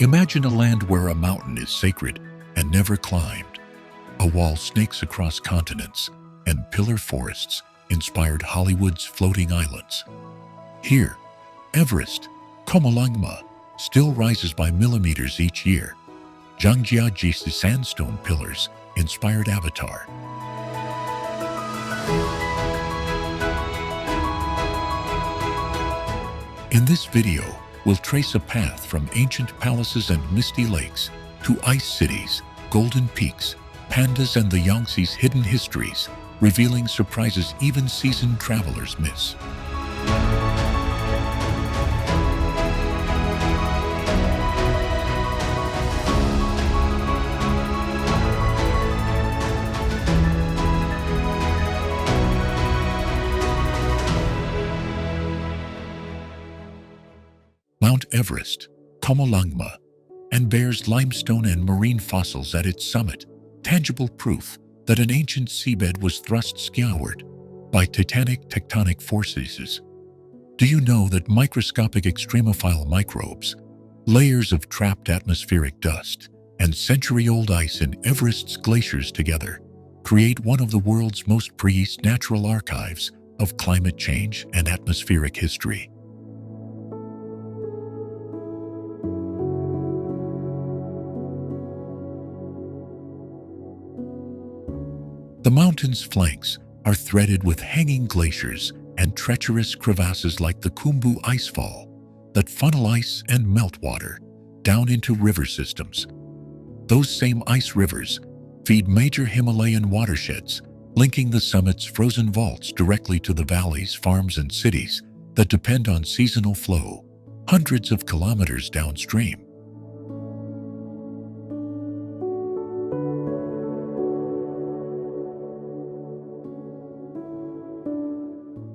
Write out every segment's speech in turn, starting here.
Imagine a land where a mountain is sacred and never climbed. A wall snakes across continents, and pillar forests inspired Hollywood's floating islands. Here, Everest, Qomolangma, still rises by millimeters each year. Zhangjiajie sandstone pillars inspired Avatar. In this video, we'll trace a path from ancient palaces and misty lakes to ice cities, golden peaks, pandas, and the Yangtze's hidden histories, revealing surprises even seasoned travelers miss. Mount Everest, Qomolangma, and bears limestone and marine fossils at its summit, tangible proof that an ancient seabed was thrust skyward by titanic tectonic forces. Do you know that microscopic extremophile microbes, layers of trapped atmospheric dust, and century-old ice in Everest's glaciers together create one of the world's most precise natural archives of climate change and atmospheric history? The mountain's flanks are threaded with hanging glaciers and treacherous crevasses like the Khumbu icefall that funnel ice and meltwater down into river systems. Those same ice rivers feed major Himalayan watersheds, linking the summit's frozen vaults directly to the valleys, farms, and cities that depend on seasonal flow, hundreds of kilometers downstream.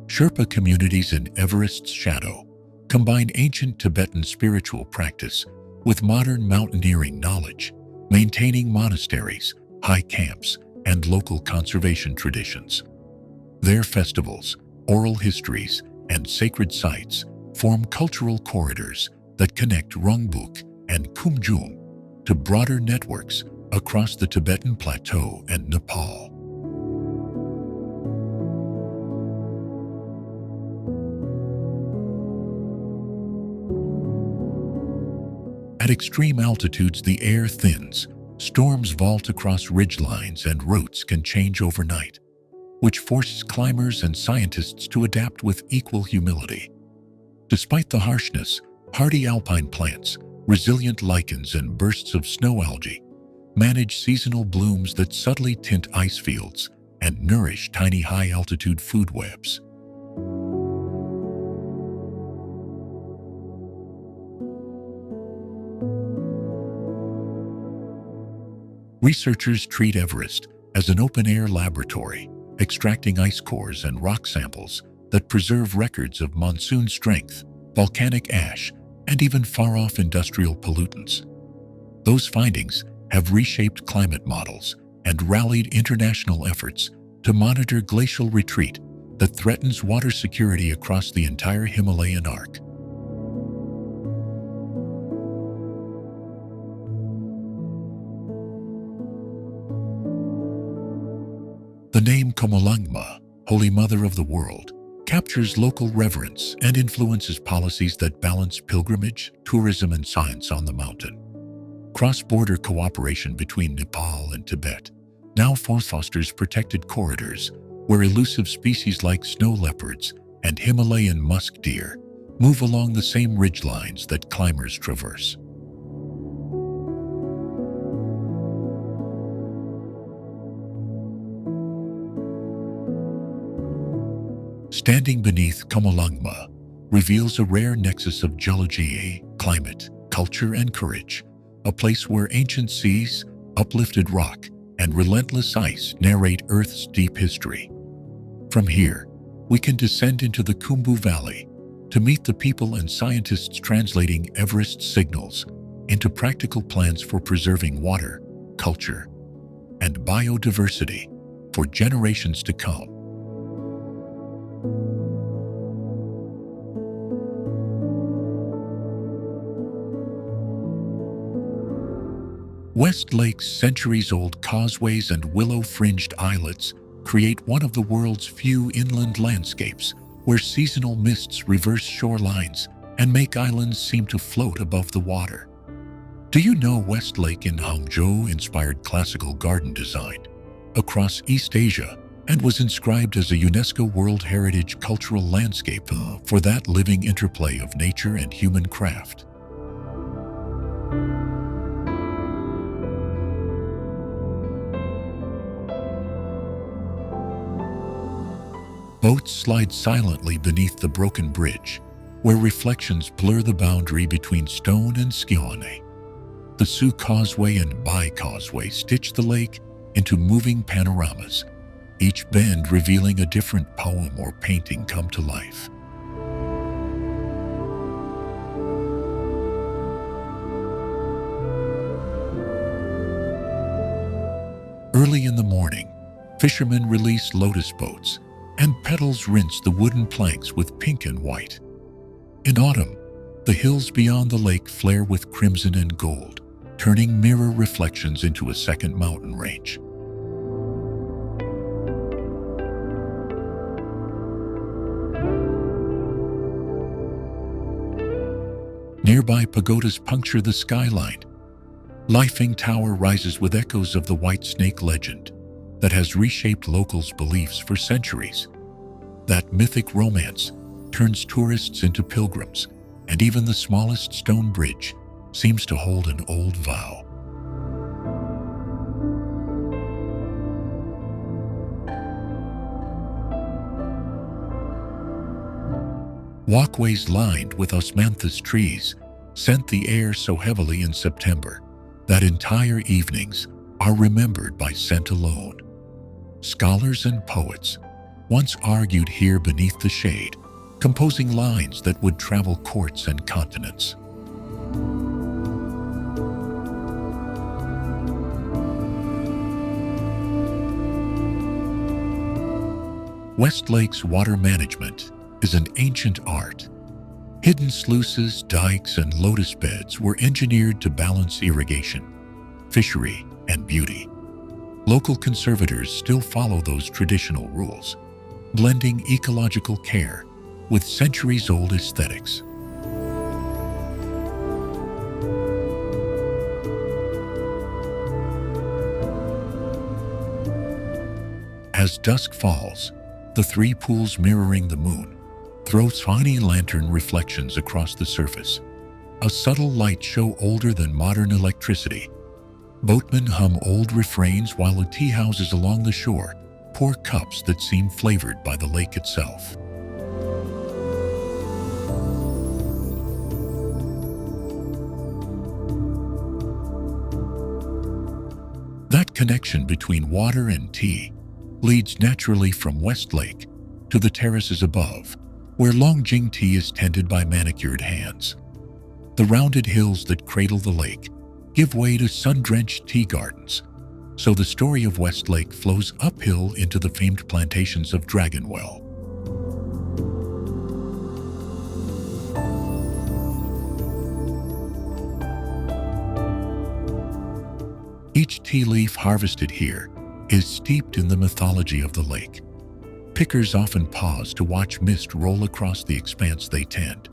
Sherpa communities in Everest's shadow combine ancient Tibetan spiritual practice with modern mountaineering knowledge, maintaining monasteries, high camps, and local conservation traditions. Their festivals, oral histories, and sacred sites form cultural corridors that connect Rongbuk and Kumjung to broader networks across the Tibetan Plateau and Nepal. At extreme altitudes, the air thins, storms vault across ridgelines, and routes can change overnight, which forces climbers and scientists to adapt with equal humility. Despite the harshness, hardy alpine plants, resilient lichens, and bursts of snow algae manage seasonal blooms that subtly tint ice fields and nourish tiny high-altitude food webs. Researchers treat Everest as an open-air laboratory, extracting ice cores and rock samples that preserve records of monsoon strength, volcanic ash, and even far-off industrial pollutants. Those findings have reshaped climate models and rallied international efforts to monitor glacial retreat that threatens water security across the entire Himalayan arc. The name Qomolangma, Holy Mother of the World, captures local reverence and influences policies that balance pilgrimage, tourism, and science on the mountain. Cross-border cooperation between Nepal and Tibet now fosters protected corridors where elusive species like snow leopards and Himalayan musk deer move along the same ridgelines that climbers traverse. Standing beneath Qomolangma reveals a rare nexus of geology, climate, culture, and courage, a place where ancient seas, uplifted rock, and relentless ice narrate Earth's deep history. From here, we can descend into the Khumbu Valley to meet the people and scientists translating Everest's signals into practical plans for preserving water, culture, and biodiversity for generations to come. West Lake's centuries-old causeways and willow-fringed islets create one of the world's few inland landscapes where seasonal mists reverse shorelines and make islands seem to float above the water. Do you know West Lake in Hangzhou inspired classical garden design across East Asia and was inscribed as a UNESCO World Heritage Cultural Landscape for that living interplay of nature and human craft? Boats slide silently beneath the broken bridge, where reflections blur the boundary between stone and scione. The Su Causeway and Bai Causeway stitch the lake into moving panoramas, each bend revealing a different poem or painting come to life. Early in the morning, fishermen release lotus boats, and pedals rinse the wooden planks with pink and white. In autumn, the hills beyond the lake flare with crimson and gold, turning mirror reflections into a second mountain range. Nearby pagodas puncture the skyline. Lifeng Tower rises with echoes of the White Snake legend that has reshaped locals' beliefs for centuries. That mythic romance turns tourists into pilgrims, and even the smallest stone bridge seems to hold an old vow. Walkways lined with osmanthus trees scent the air so heavily in September that entire evenings are remembered by scent alone. Scholars and poets once argued here beneath the shade, composing lines that would travel courts and continents. West Lake's water management is an ancient art. Hidden sluices, dikes, and lotus beds were engineered to balance irrigation, fishery, and beauty. Local conservators still follow those traditional rules, blending ecological care with centuries-old aesthetics. As dusk falls, the three pools mirroring the moon throw tiny lantern reflections across the surface, a subtle light show older than modern electricity. Boatmen hum old refrains while the tea houses along the shore pour cups that seem flavored by the lake itself. That connection between water and tea leads naturally from West Lake to the terraces above, where Longjing tea is tended by manicured hands. The rounded hills that cradle the lake give way to sun-drenched tea gardens, so the story of West Lake flows uphill into the famed plantations of Dragonwell. Each tea leaf harvested here is steeped in the mythology of the lake. Pickers often pause to watch mist roll across the expanse they tend.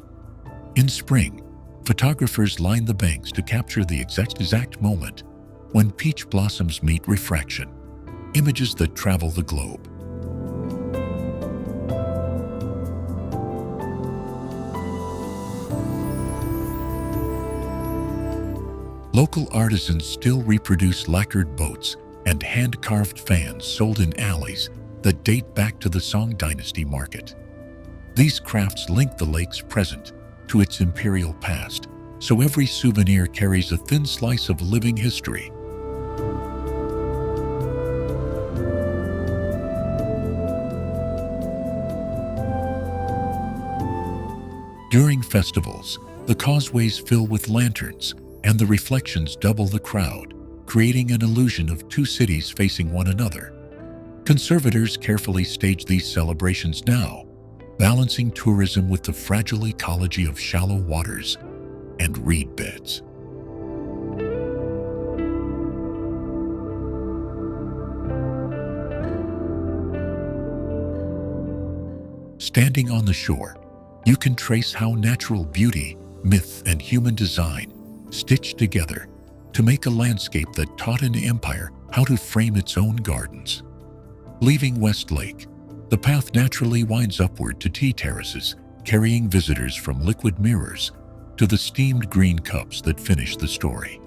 In spring, photographers line the banks to capture the exact moment when peach blossoms meet refraction, images that travel the globe. Local artisans still reproduce lacquered boats and hand-carved fans sold in alleys that date back to the Song Dynasty market. These crafts link the lake's present to its imperial past, so every souvenir carries a thin slice of living history. During festivals, the causeways fill with lanterns, and the reflections double the crowd, creating an illusion of two cities facing one another. Conservators carefully stage these celebrations now, balancing tourism with the fragile ecology of shallow waters and reed beds. Standing on the shore, you can trace how natural beauty, myth, and human design stitched together to make a landscape that taught an empire how to frame its own gardens. Leaving West Lake, the path naturally winds upward to tea terraces, carrying visitors from liquid mirrors to the steamed green cups that finish the story.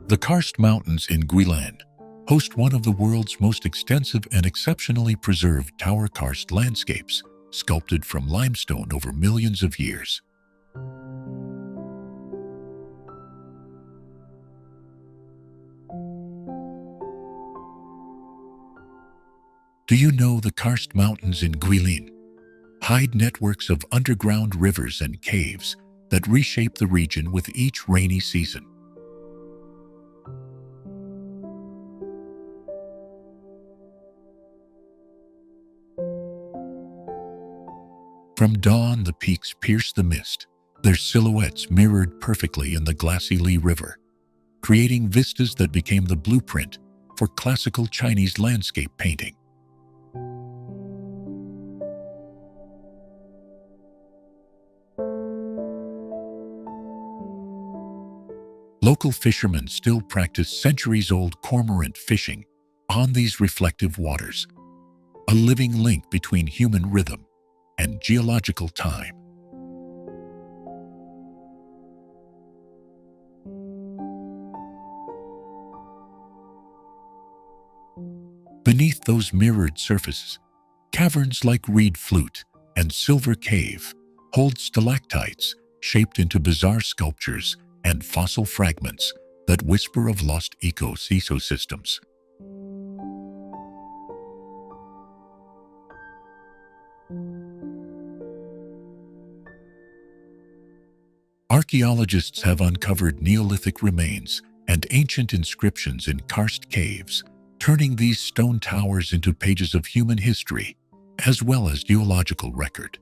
The Karst Mountains in Guilin host one of the world's most extensive and exceptionally preserved tower karst landscapes, sculpted from limestone over millions of years. Do you know the Karst Mountains in Guilin hide networks of underground rivers and caves that reshape the region with each rainy season? From dawn, the peaks pierce the mist, their silhouettes mirrored perfectly in the glassy Li River, creating vistas that became the blueprint for classical Chinese landscape painting. Local fishermen still practice centuries-old cormorant fishing on these reflective waters, a living link between human rhythm and geological time. Beneath those mirrored surfaces, caverns like reed flute and silver cave hold stalactites shaped into bizarre sculptures and fossil fragments that whisper of lost ecosystems. Archaeologists have uncovered Neolithic remains and ancient inscriptions in karst caves, turning these stone towers into pages of human history as well as geological record.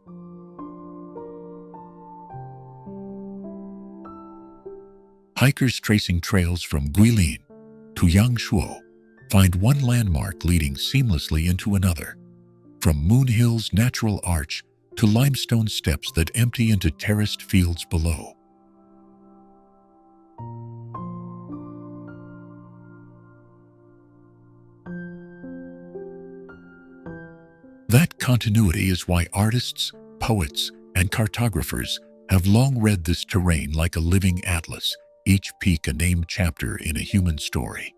Hikers tracing trails from Guilin to Yangzhou find one landmark leading seamlessly into another, from Moon Hill's natural arch to limestone steps that empty into terraced fields below. That continuity is why artists, poets, and cartographers have long read this terrain like a living atlas, each peak a named chapter in a human story.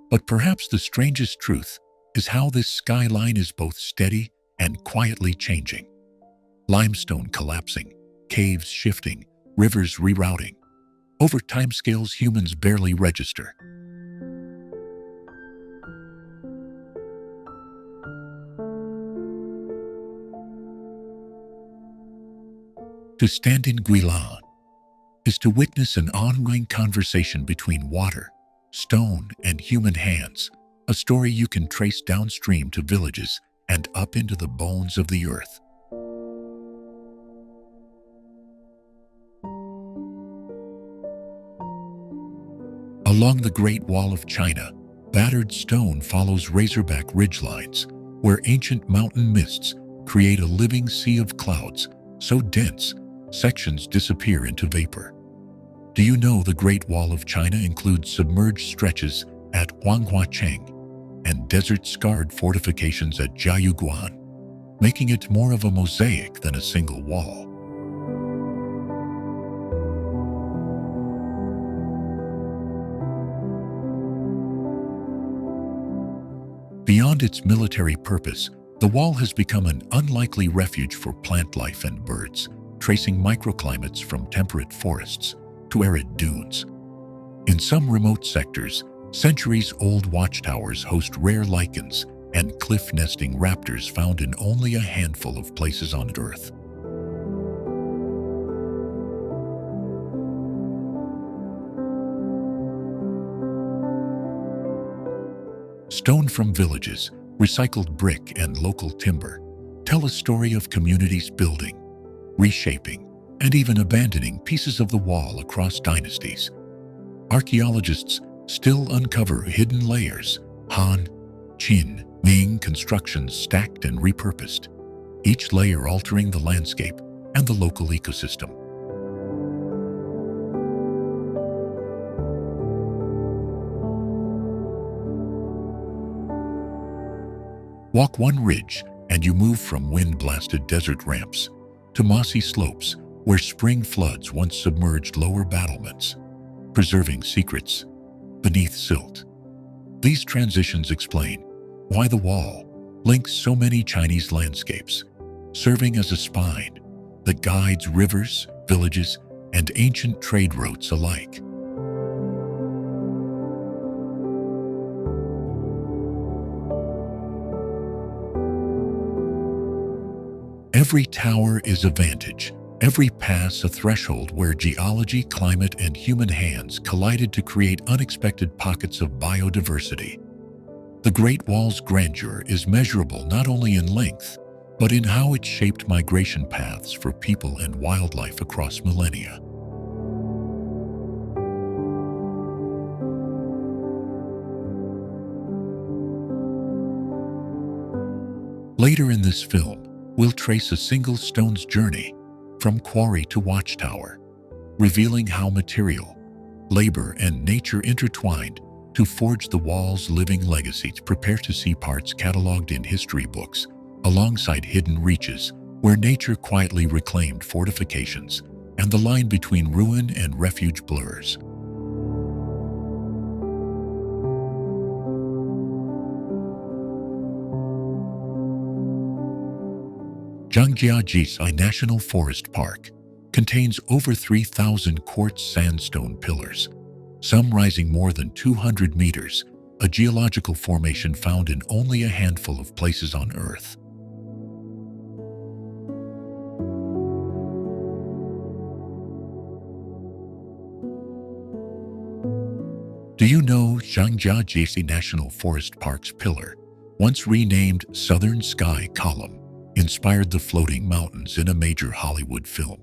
But perhaps the strangest truth is how this skyline is both steady and quietly changing. Limestone collapsing, caves shifting, rivers rerouting, over timescales humans barely register. To stand in Guilin is to witness an ongoing conversation between water, stone, and human hands, a story you can trace downstream to villages and up into the bones of the earth. Along the Great Wall of China, battered stone follows razorback ridgelines, where ancient mountain mists create a living sea of clouds so dense sections disappear into vapor. Do you know the Great Wall of China includes submerged stretches at Huangshan and desert-scarred fortifications at Jiayuguan, making it more of a mosaic than a single wall? Beyond its military purpose, the wall has become an unlikely refuge for plant life and birds, tracing microclimates from temperate forests to arid dunes. In some remote sectors, centuries-old watchtowers host rare lichens and cliff-nesting raptors found in only a handful of places on Earth. Stone from villages, recycled brick, and local timber tell a story of communities building, reshaping, and even abandoning pieces of the wall across dynasties. Archaeologists still uncover hidden layers, Han, Qin, Ming constructions stacked and repurposed, each layer altering the landscape and the local ecosystem. Walk one ridge and you move from wind-blasted desert ramps to mossy slopes where spring floods once submerged lower battlements, preserving secrets beneath silt. These transitions explain why the wall links so many Chinese landscapes, serving as a spine that guides rivers, villages, and ancient trade routes alike. Every tower is a vantage, every pass a threshold where geology, climate, and human hands collided to create unexpected pockets of biodiversity. The Great Wall's grandeur is measurable not only in length, but in how it shaped migration paths for people and wildlife across millennia. Later in this film, we'll trace a single stone's journey from quarry to watchtower, revealing how material, labor, and nature intertwined to forge the wall's living legacies. Prepare to see parts cataloged in history books, alongside hidden reaches where nature quietly reclaimed fortifications, and the line between ruin and refuge blurs. Zhangjiajie National Forest Park contains over 3,000 quartz sandstone pillars, some rising more than 200 meters, a geological formation found in only a handful of places on Earth. Do you know Zhangjiajie National Forest Park's pillar, once renamed Southern Sky Column, inspired the floating mountains in a major Hollywood film?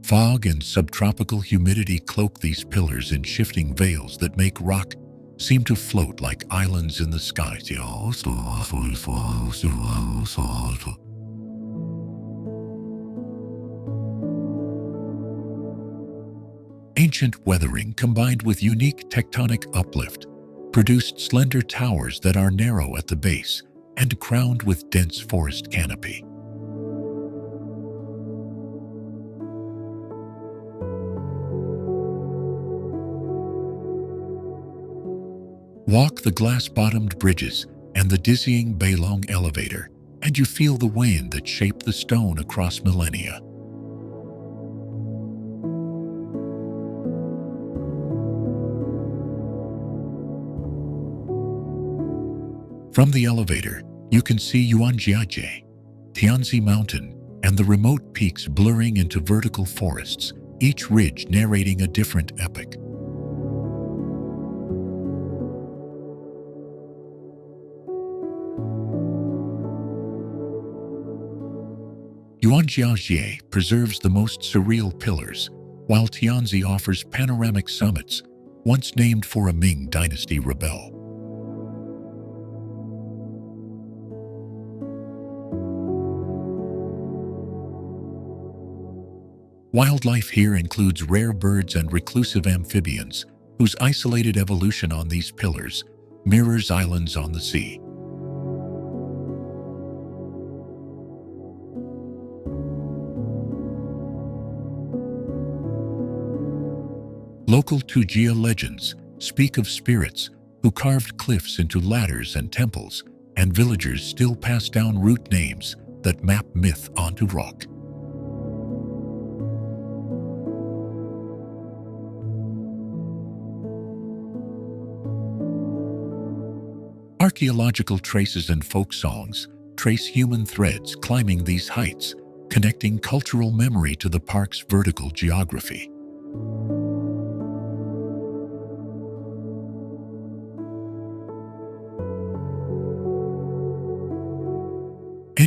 Fog and subtropical humidity cloak these pillars in shifting veils that make rock seem to float like islands in the sky. Ancient weathering combined with unique tectonic uplift produced slender towers that are narrow at the base and crowned with dense forest canopy. Walk the glass-bottomed bridges and the dizzying Beilong elevator, and you feel the wind that shaped the stone across millennia. From the elevator, you can see Zhangjiajie, Tianshan Mountain, and the remote peaks blurring into vertical forests, each ridge narrating a different epic. Zhangjiajie preserves the most surreal pillars, while Tianzi offers panoramic summits, once named for a Ming Dynasty rebel. Wildlife here includes rare birds and reclusive amphibians, whose isolated evolution on these pillars mirrors islands on the sea. Local Tujia legends speak of spirits who carved cliffs into ladders and temples, and villagers still pass down root names that map myth onto rock. Archaeological traces and folk songs trace human threads climbing these heights, connecting cultural memory to the park's vertical geography.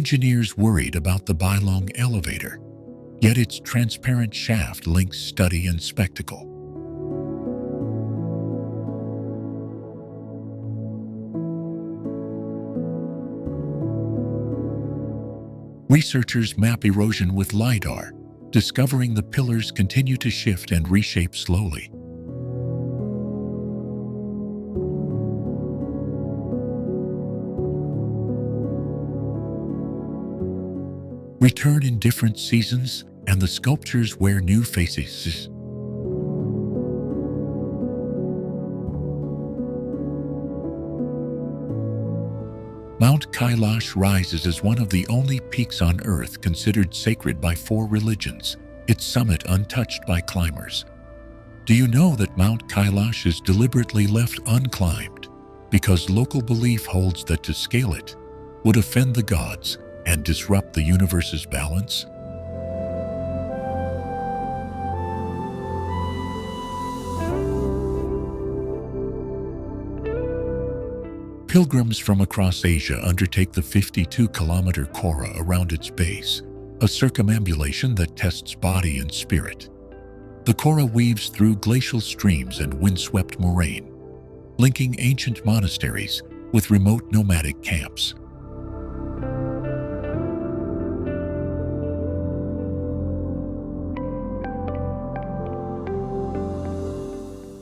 Engineers worried about the Bailong elevator, yet its transparent shaft links study and spectacle. Researchers map erosion with LiDAR, discovering the pillars continue to shift and reshape slowly. Return in different seasons, and the sculptures wear new faces. Mount Kailash rises as one of the only peaks on Earth considered sacred by 4 religions, its summit untouched by climbers. Do you know that Mount Kailash is deliberately left unclimbed because local belief holds that to scale it would offend the gods and disrupt the universe's balance? Pilgrims from across Asia undertake the 52-kilometer Kora around its base, a circumambulation that tests body and spirit. The Kora weaves through glacial streams and windswept moraine, linking ancient monasteries with remote nomadic camps.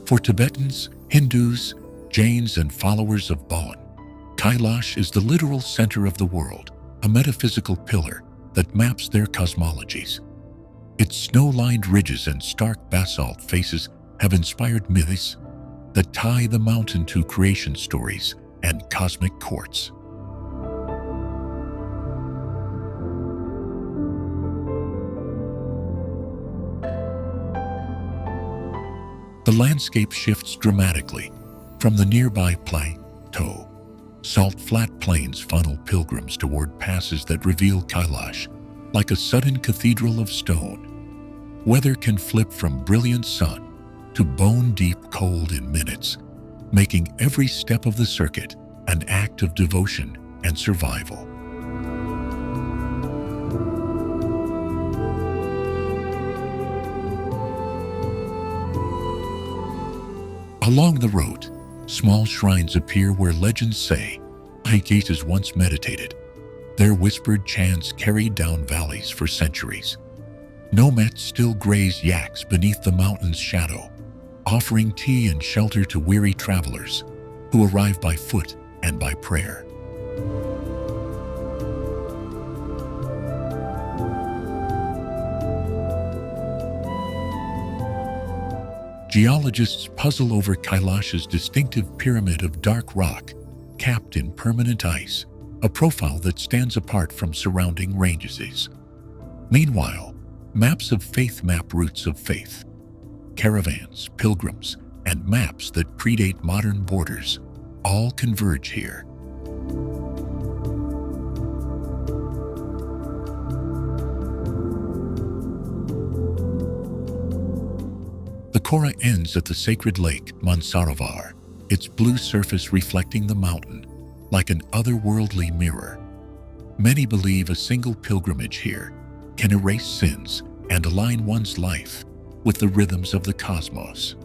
For Tibetans, Hindus, Jains, and followers of Bon, Kailash is the literal center of the world, a metaphysical pillar that maps their cosmologies. Its snow-lined ridges and stark basalt faces have inspired myths that tie the mountain to creation stories and cosmic courts. The landscape shifts dramatically. From the nearby plateau, salt flat plains funnel pilgrims toward passes that reveal Kailash like a sudden cathedral of stone. Weather can flip from brilliant sun to bone-deep cold in minutes, making every step of the circuit an act of devotion and survival. Along the road, small shrines appear where legends say hikitas once meditated. Their whispered chants carried down valleys for centuries. Nomads still graze yaks beneath the mountain's shadow, offering tea and shelter to weary travelers who arrive by foot and by prayer. Geologists puzzle over Kailash's distinctive pyramid of dark rock, capped in permanent ice, a profile that stands apart from surrounding ranges. Meanwhile, maps of faith map routes of faith. Caravans, pilgrims, and maps that predate modern borders all converge here. The Kora ends at the sacred lake Mansarovar, its blue surface reflecting the mountain like an otherworldly mirror. Many believe a single pilgrimage here can erase sins and align one's life with the rhythms of the cosmos.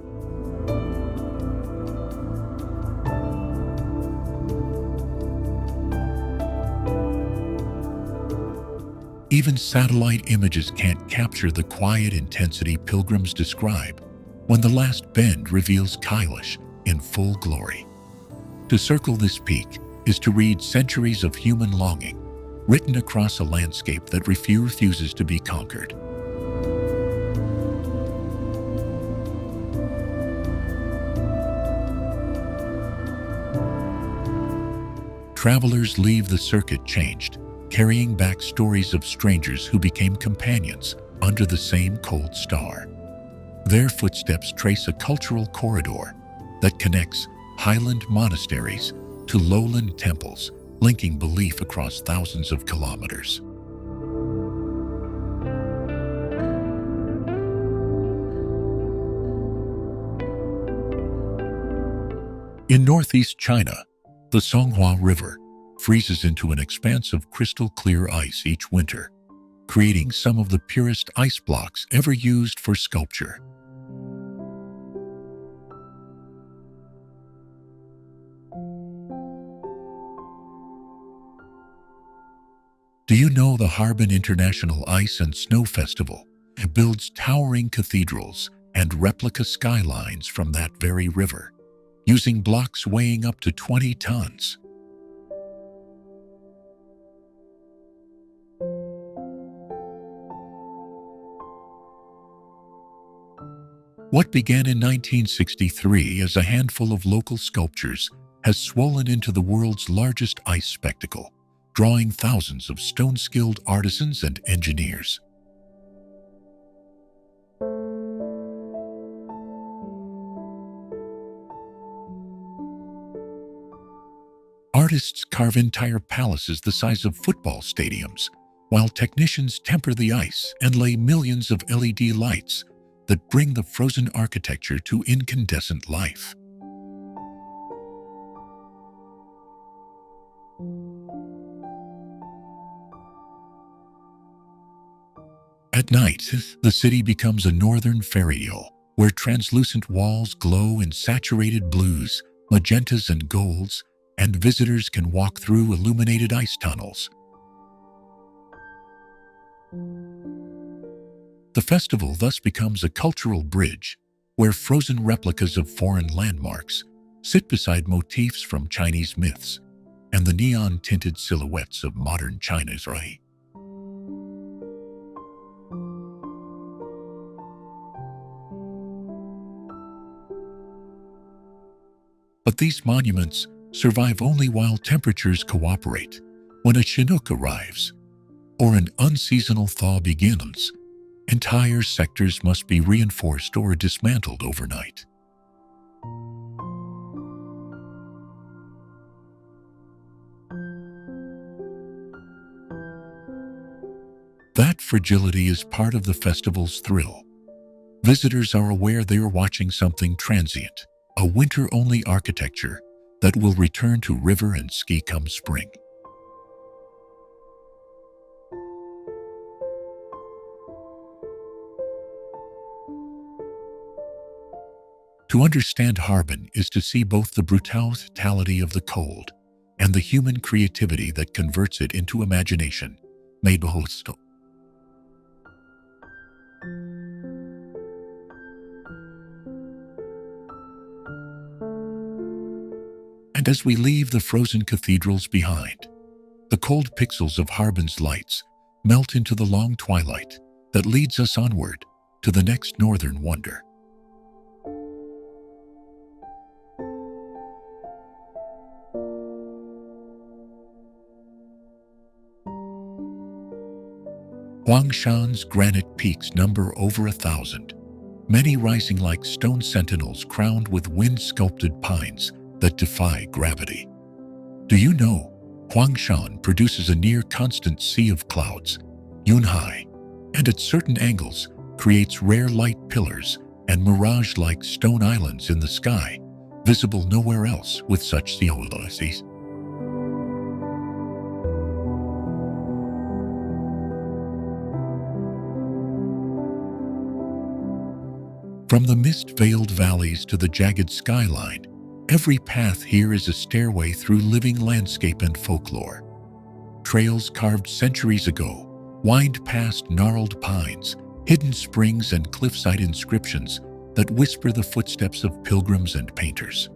Even satellite images can't capture the quiet intensity pilgrims describe when the last bend reveals Kailash in full glory. To circle this peak is to read centuries of human longing, written across a landscape that refuses to be conquered. Travelers leave the circuit changed, carrying back stories of strangers who became companions under the same cold star. Their footsteps trace a cultural corridor that connects highland monasteries to lowland temples, linking belief across thousands of kilometers. In northeast China, the Songhua River, freezes into an expanse of crystal-clear ice each winter, creating some of the purest ice blocks ever used for sculpture. Do you know the Harbin International Ice and Snow Festival builds towering cathedrals and replica skylines from that very river, using blocks weighing up to 20 tons? What began in 1963 as a handful of local sculptures has swollen into the world's largest ice spectacle, drawing thousands of stone-skilled artisans and engineers. Artists carve entire palaces the size of football stadiums, while technicians temper the ice and lay millions of LED lights that bring the frozen architecture to incandescent life. At night, the city becomes a northern fairytale where translucent walls glow in saturated blues, magentas, and golds, and visitors can walk through illuminated ice tunnels. The festival thus becomes a cultural bridge where frozen replicas of foreign landmarks sit beside motifs from Chinese myths and the neon-tinted silhouettes of modern China's Rai. But these monuments survive only while temperatures cooperate. When a Chinook arrives, or an unseasonal thaw begins, entire sectors must be reinforced or dismantled overnight. That fragility is part of the festival's thrill. Visitors are aware they are watching something transient, a winter-only architecture that will return to river and ski come spring. To understand Harbin is to see both the brutality of the cold and the human creativity that converts it into imagination made hosto. And as we leave the frozen cathedrals behind, the cold pixels of Harbin's lights melt into the long twilight that leads us onward to the next northern wonder. Huangshan's granite peaks number over 1,000, many rising like stone sentinels crowned with wind-sculpted pines that defy gravity. Do you know, Huangshan produces a near-constant sea of clouds, Yunhai, and at certain angles creates rare light pillars and mirage-like stone islands in the sky, visible nowhere else with such theologies. From the mist-veiled valleys to the jagged skyline, every path here is a stairway through living landscape and folklore. Trails carved centuries ago wind past gnarled pines, hidden springs, and cliffside inscriptions that whisper the footsteps of pilgrims and painters.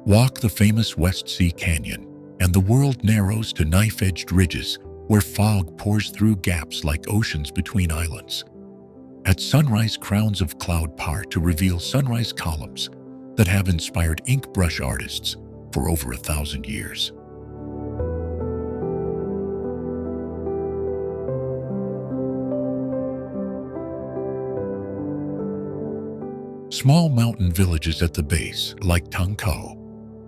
Walk the famous West Sea Canyon, and the world narrows to knife-edged ridges where fog pours through gaps like oceans between islands. At sunrise, crowns of cloud part to reveal sunrise columns that have inspired ink brush artists for over 1,000 years. Small mountain villages at the base, like Tangkou,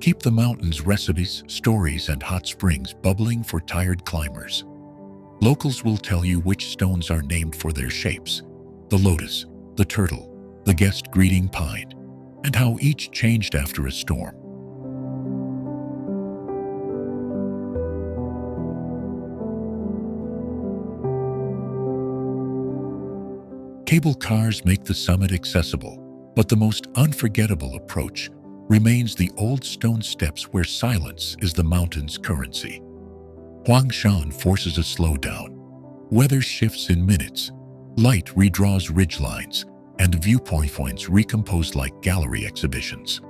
keep the mountain's recipes, stories, and hot springs bubbling for tired climbers. Locals will tell you which stones are named for their shapes, the lotus, the turtle, the guest greeting pine, and how each changed after a storm. Cable cars make the summit accessible, but the most unforgettable approach remains the old stone steps where silence is the mountain's currency. Huangshan forces a slowdown. Weather shifts in minutes, light redraws ridgelines, and viewpoint points recompose like gallery exhibitions.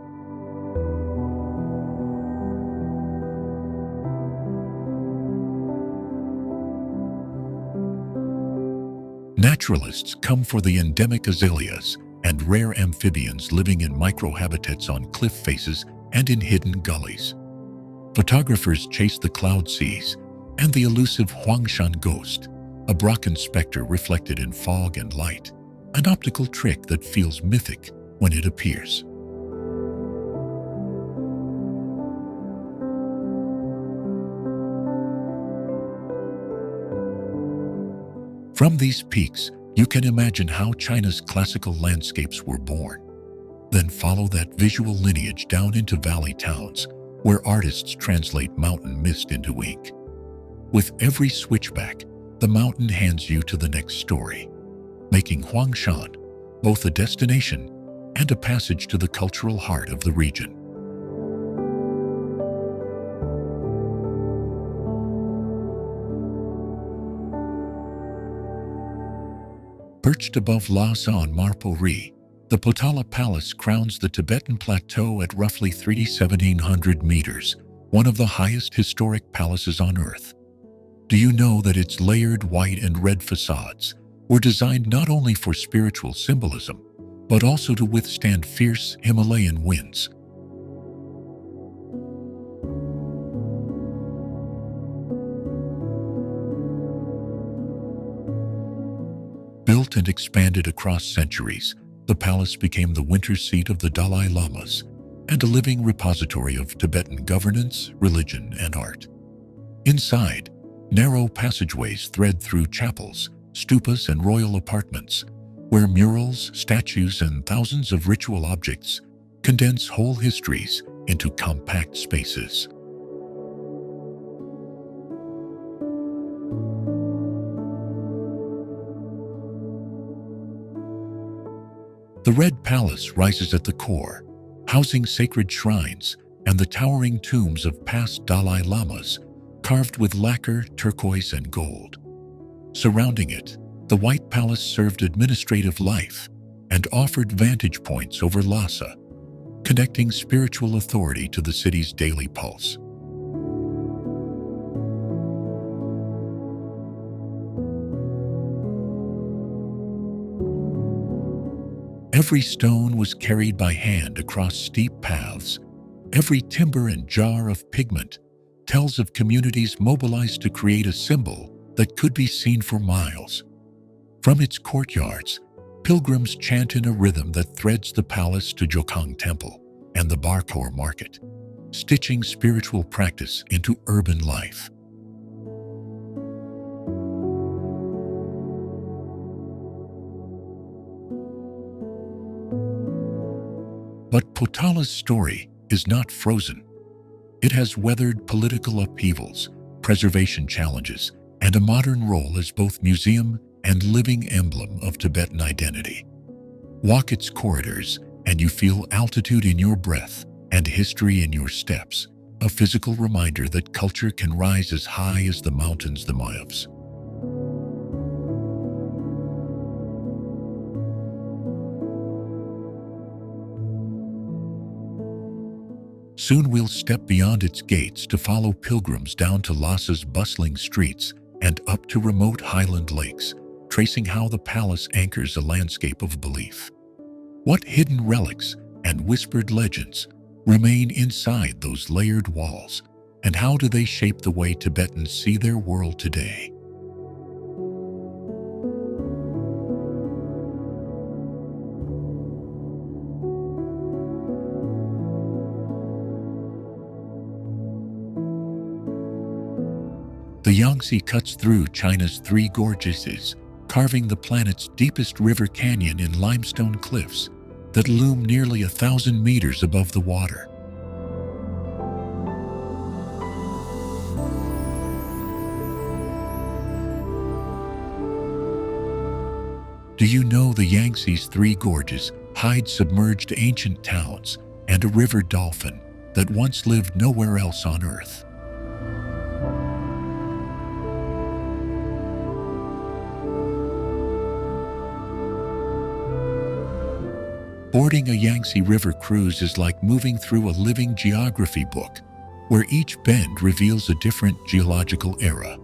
Naturalists come for the endemic azaleas and rare amphibians living in microhabitats on cliff faces and in hidden gullies. Photographers chase the cloud seas and the elusive Huangshan ghost, a Brocken specter reflected in fog and light, an optical trick that feels mythic when it appears. From these peaks, you can imagine how China's classical landscapes were born. Then follow that visual lineage down into valley towns, where artists translate mountain mist into ink. With every switchback, the mountain hands you to the next story, making Huangshan both a destination and a passage to the cultural heart of the region. Perched above Lhasa on Marpori, the Potala Palace crowns the Tibetan plateau at roughly 3,700 meters, one of the highest historic palaces on Earth. Do you know that its layered white and red facades were designed not only for spiritual symbolism, but also to withstand fierce Himalayan winds? Built and expanded across centuries, the palace became the winter seat of the Dalai Lamas and a living repository of Tibetan governance, religion, and art. Inside, narrow passageways thread through chapels, stupas, and royal apartments, where murals, statues, and thousands of ritual objects condense whole histories into compact spaces. The Red Palace rises at the core, housing sacred shrines and the towering tombs of past Dalai Lamas, carved with lacquer, turquoise, and gold. Surrounding it, the White Palace served administrative life and offered vantage points over Lhasa, connecting spiritual authority to the city's daily pulse. Every stone was carried by hand across steep paths. Every timber and jar of pigment tells of communities mobilized to create a symbol that could be seen for miles. From its courtyards, pilgrims chant in a rhythm that threads the palace to Jokang Temple and the Barkor Market, stitching spiritual practice into urban life. But Potala's story is not frozen. It has weathered political upheavals, preservation challenges, and a modern role as both museum and living emblem of Tibetan identity. Walk its corridors, and you feel altitude in your breath and history in your steps, a physical reminder that culture can rise as high as the mountains themselves. Soon we'll step beyond its gates to follow pilgrims down to Lhasa's bustling streets and up to remote highland lakes, tracing how the palace anchors a landscape of belief. What hidden relics and whispered legends remain inside those layered walls, and how do they shape the way Tibetans see their world today? The Yangtze cuts through China's three gorges, carving the planet's deepest river canyon in limestone cliffs that loom nearly 1,000 meters above the water. Do you know the Yangtze's three gorges hide submerged ancient towns and a river dolphin that once lived nowhere else on Earth? Boarding a Yangtze River cruise is like moving through a living geography book, where each bend reveals a different geological era.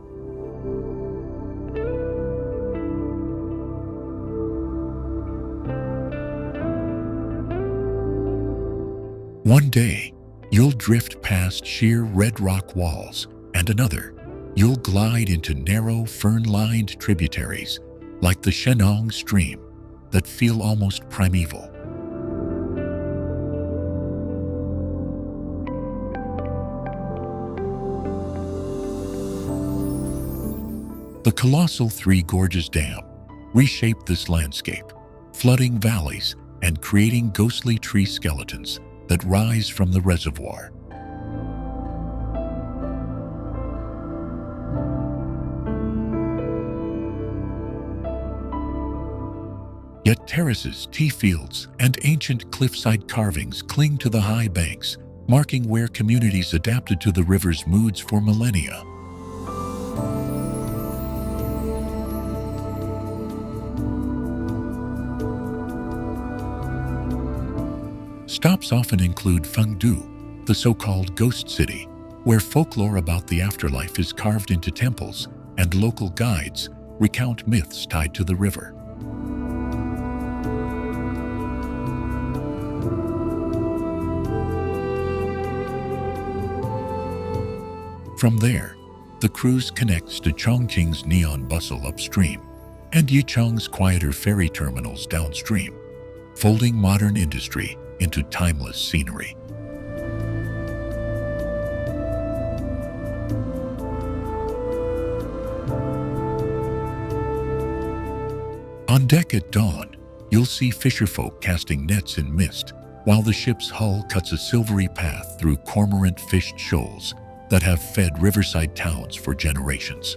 One day, you'll drift past sheer red rock walls, and another, you'll glide into narrow, fern-lined tributaries like the Shenong stream that feel almost primeval. The colossal Three Gorges Dam reshaped this landscape, flooding valleys and creating ghostly tree skeletons that rise from the reservoir. Yet terraces, tea fields, and ancient cliffside carvings cling to the high banks, marking where communities adapted to the river's moods for millennia. Stops often include Chengdu, the so-called ghost city, where folklore about the afterlife is carved into temples, and local guides recount myths tied to the river. From there, the cruise connects to Chongqing's neon bustle upstream and Yicheng's quieter ferry terminals downstream, folding modern industry into timeless scenery. On deck at dawn, you'll see fisherfolk casting nets in mist, while the ship's hull cuts a silvery path through cormorant-fished shoals that have fed riverside towns for generations.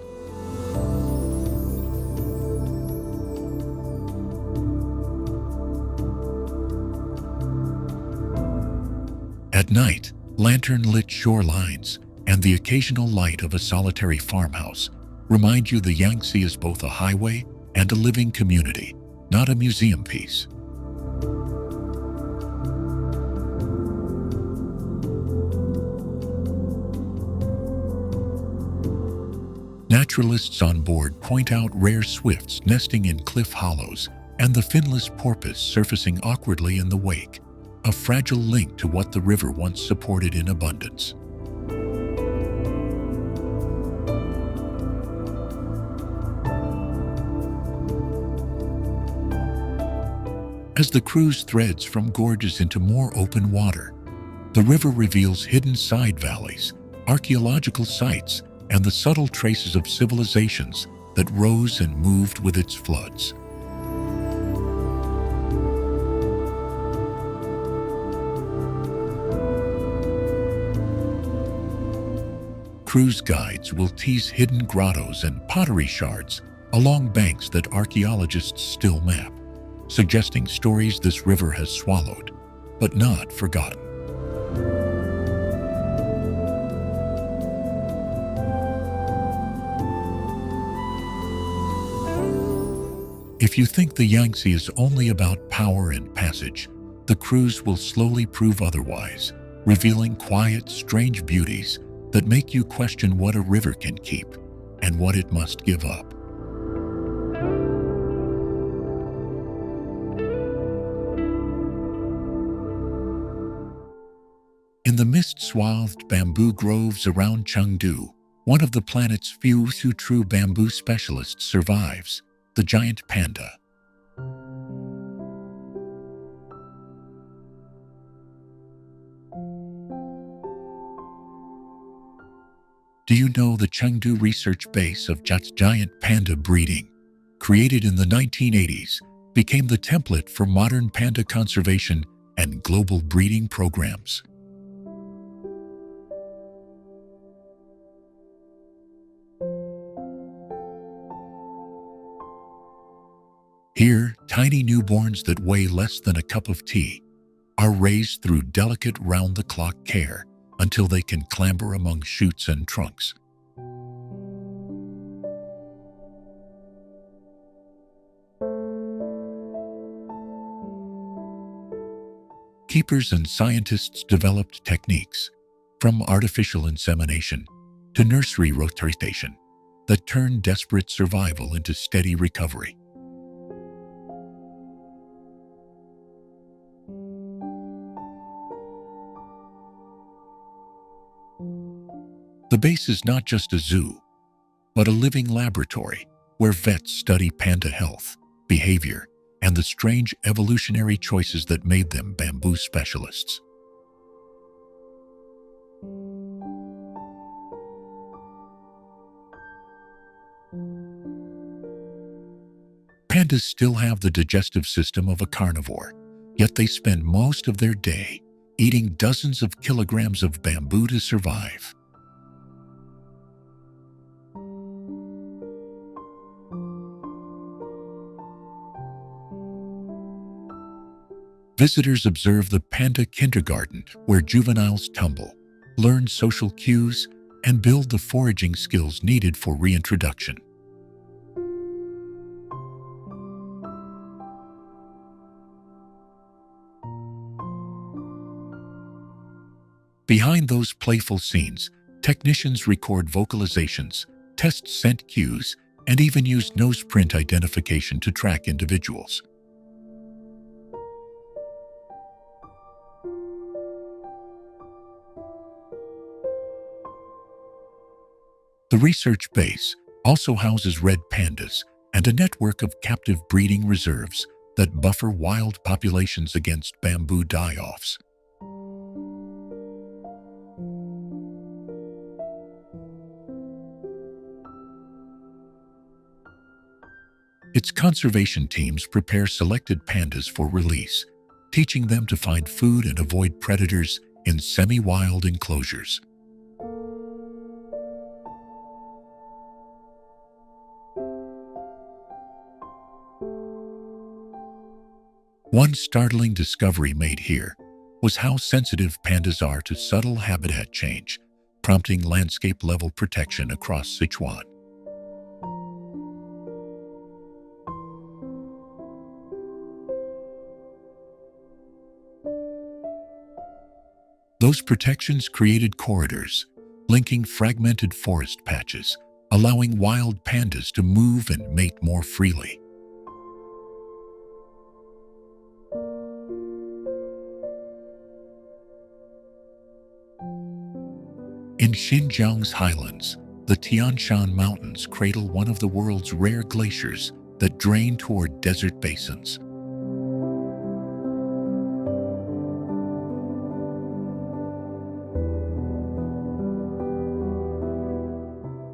At night, lantern-lit shorelines and the occasional light of a solitary farmhouse remind you the Yangtze is both a highway and a living community, not a museum piece. Naturalists on board point out rare swifts nesting in cliff hollows and the finless porpoise surfacing awkwardly in the wake, a fragile link to what the river once supported in abundance. As the cruise threads from gorges into more open water, the river reveals hidden side valleys, archaeological sites, and the subtle traces of civilizations that rose and moved with its floods. Cruise guides will tease hidden grottos and pottery shards along banks that archaeologists still map, suggesting stories this river has swallowed, but not forgotten. If you think the Yangtze is only about power and passage, the cruise will slowly prove otherwise, revealing quiet, strange beauties that make you question what a river can keep and what it must give up. In the mist-swathed bamboo groves around Chengdu, one of the planet's few true bamboo specialists survives, the giant panda. Do you know the Chengdu research base of giant panda breeding created in the 1980s, became the template for modern panda conservation and global breeding programs. Here, tiny newborns that weigh less than a cup of tea are raised through delicate round-the-clock care until they can clamber among shoots and trunks. Keepers and scientists developed techniques, from artificial insemination to nursery rotation, that turned desperate survival into steady recovery. The base is not just a zoo, but a living laboratory where vets study panda health, behavior, and the strange evolutionary choices that made them bamboo specialists. Pandas still have the digestive system of a carnivore, yet they spend most of their day eating dozens of kilograms of bamboo to survive. Visitors observe the panda kindergarten, where juveniles tumble, learn social cues, and build the foraging skills needed for reintroduction. Behind those playful scenes, technicians record vocalizations, test scent cues, and even use noseprint identification to track individuals. The research base also houses red pandas and a network of captive breeding reserves that buffer wild populations against bamboo die-offs. Its conservation teams prepare selected pandas for release, teaching them to find food and avoid predators in semi-wild enclosures. One startling discovery made here was how sensitive pandas are to subtle habitat change, prompting landscape-level protection across Sichuan. Those protections created corridors, linking fragmented forest patches, allowing wild pandas to move and mate more freely. In Xinjiang's highlands, the Tianshan Mountains cradle one of the world's rare glaciers that drain toward desert basins.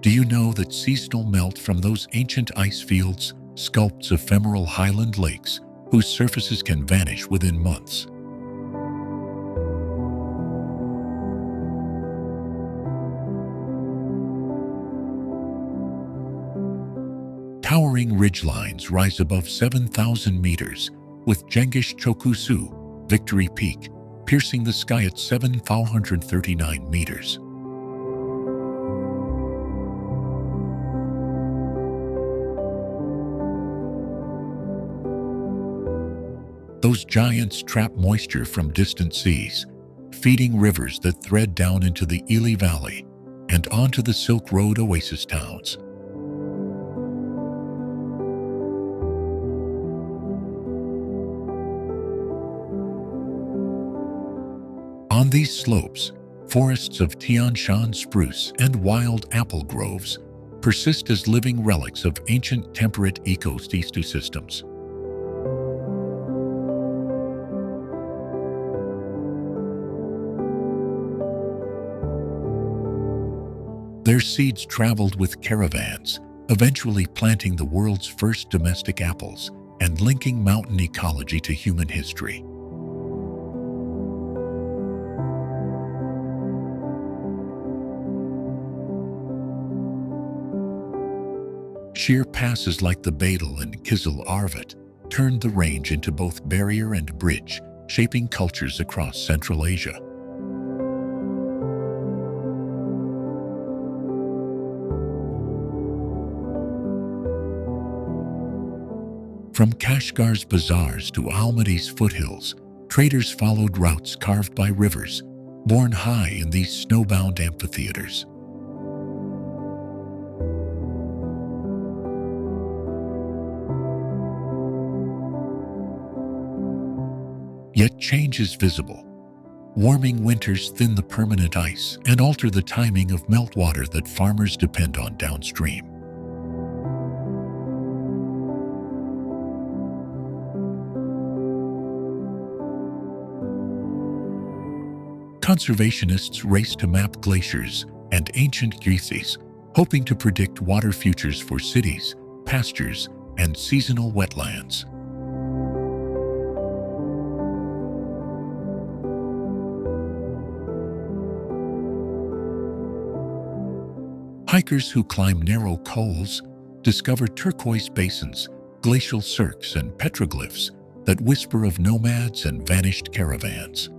Do you know that seasonal melt from those ancient ice fields sculpts ephemeral highland lakes whose surfaces can vanish within months? Towering ridgelines rise above 7,000 meters, with Zhangjiajie Victory Peak piercing the sky at 7,439 meters. Those giants trap moisture from distant seas, feeding rivers that thread down into the Ili Valley and onto the Silk Road oasis towns. On these slopes, forests of Tianshan spruce and wild apple groves persist as living relics of ancient temperate ecosystems. Their seeds traveled with caravans, eventually planting the world's first domestic apples and linking mountain ecology to human history. Sheer passes like the Badal and Kizil Arvat turned the range into both barrier and bridge, shaping cultures across Central Asia. From Kashgar's bazaars to Almaty's foothills, traders followed routes carved by rivers, borne high in these snowbound amphitheaters. Yet change is visible. Warming winters thin the permanent ice and alter the timing of meltwater that farmers depend on downstream. Conservationists race to map glaciers and ancient geysers, hoping to predict water futures for cities, pastures, and seasonal wetlands. Hikers who climb narrow cols discover turquoise basins, glacial cirques, and petroglyphs that whisper of nomads and vanished caravans.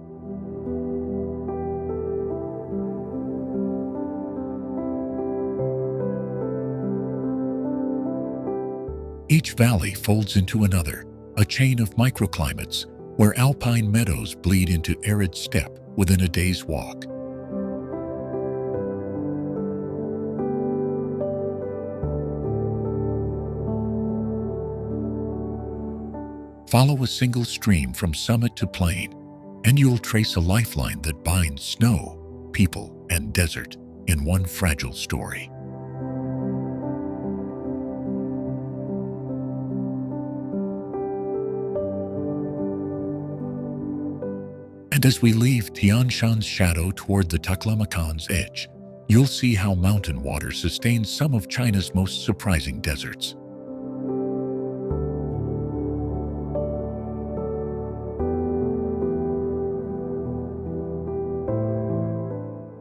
Each valley folds into another, a chain of microclimates where alpine meadows bleed into arid steppe within a day's walk. Follow a single stream from summit to plain, and you'll trace a lifeline that binds snow, people, and desert in one fragile story. And as we leave Tianshan's shadow toward the Taklamakan's edge, you'll see how mountain water sustains some of China's most surprising deserts.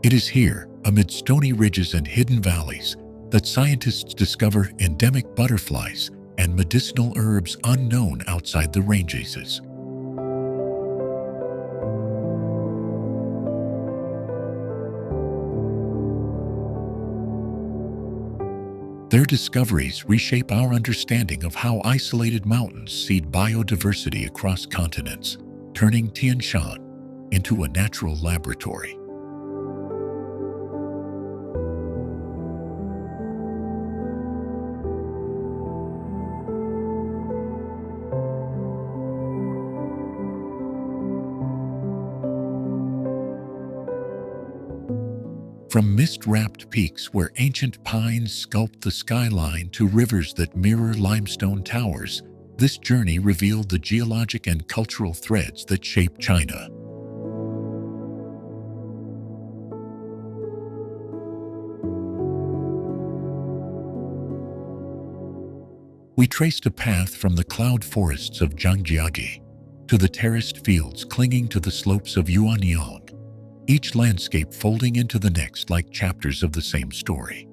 It is here, amid stony ridges and hidden valleys, that scientists discover endemic butterflies and medicinal herbs unknown outside the ranges. Their discoveries reshape our understanding of how isolated mountains seed biodiversity across continents, turning Tianshan into a natural laboratory. From mist-wrapped peaks where ancient pines sculpt the skyline to rivers that mirror limestone towers, this journey revealed the geologic and cultural threads that shape China. We traced a path from the cloud forests of Zhangjiajie to the terraced fields clinging to the slopes of Yuanyang, each landscape folding into the next like chapters of the same story.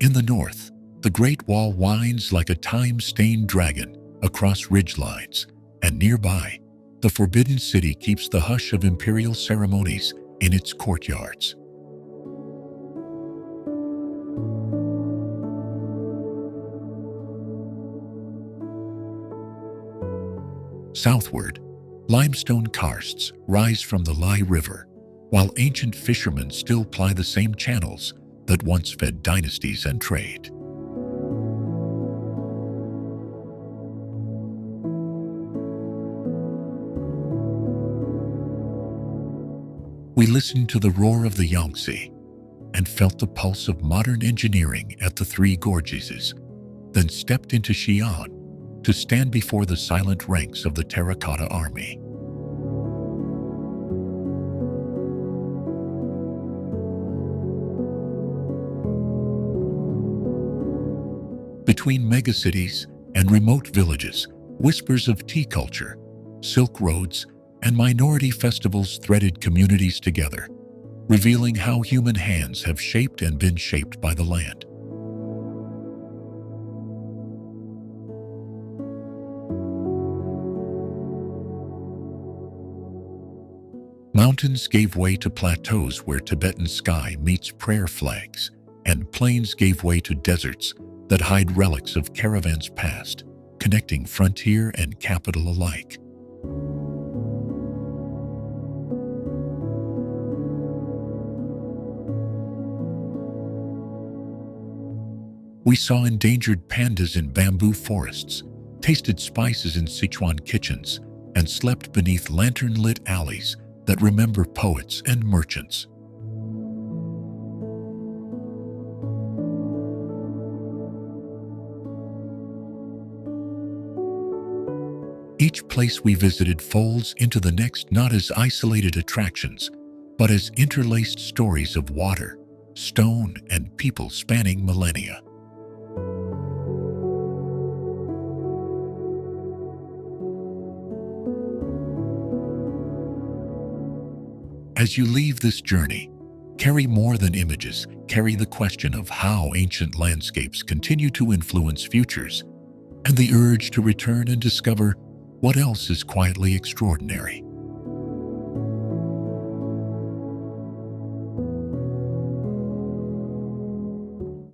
In the north, the Great Wall winds like a time-stained dragon across ridgelines, and nearby, the Forbidden City keeps the hush of imperial ceremonies in its courtyards. Southward, limestone karsts rise from the Lai River, while ancient fishermen still ply the same channels that once fed dynasties and trade. We listened to the roar of the Yangtze and felt the pulse of modern engineering at the Three Gorges, then stepped into Xi'an to stand before the silent ranks of the Terracotta Army. Between megacities and remote villages, whispers of tea culture, silk roads, and minority festivals threaded communities together, revealing how human hands have shaped and been shaped by the land. Mountains gave way to plateaus where Tibetan sky meets prayer flags, and plains gave way to deserts that hide relics of caravans past, connecting frontier and capital alike. We saw endangered pandas in bamboo forests, tasted spices in Sichuan kitchens, and slept beneath lantern-lit alleys that remember poets and merchants. Each place we visited folds into the next, not as isolated attractions, but as interlaced stories of water, stone, and people spanning millennia. As you leave this journey, carry more than images, carry the question of how ancient landscapes continue to influence futures, and the urge to return and discover what else is quietly extraordinary.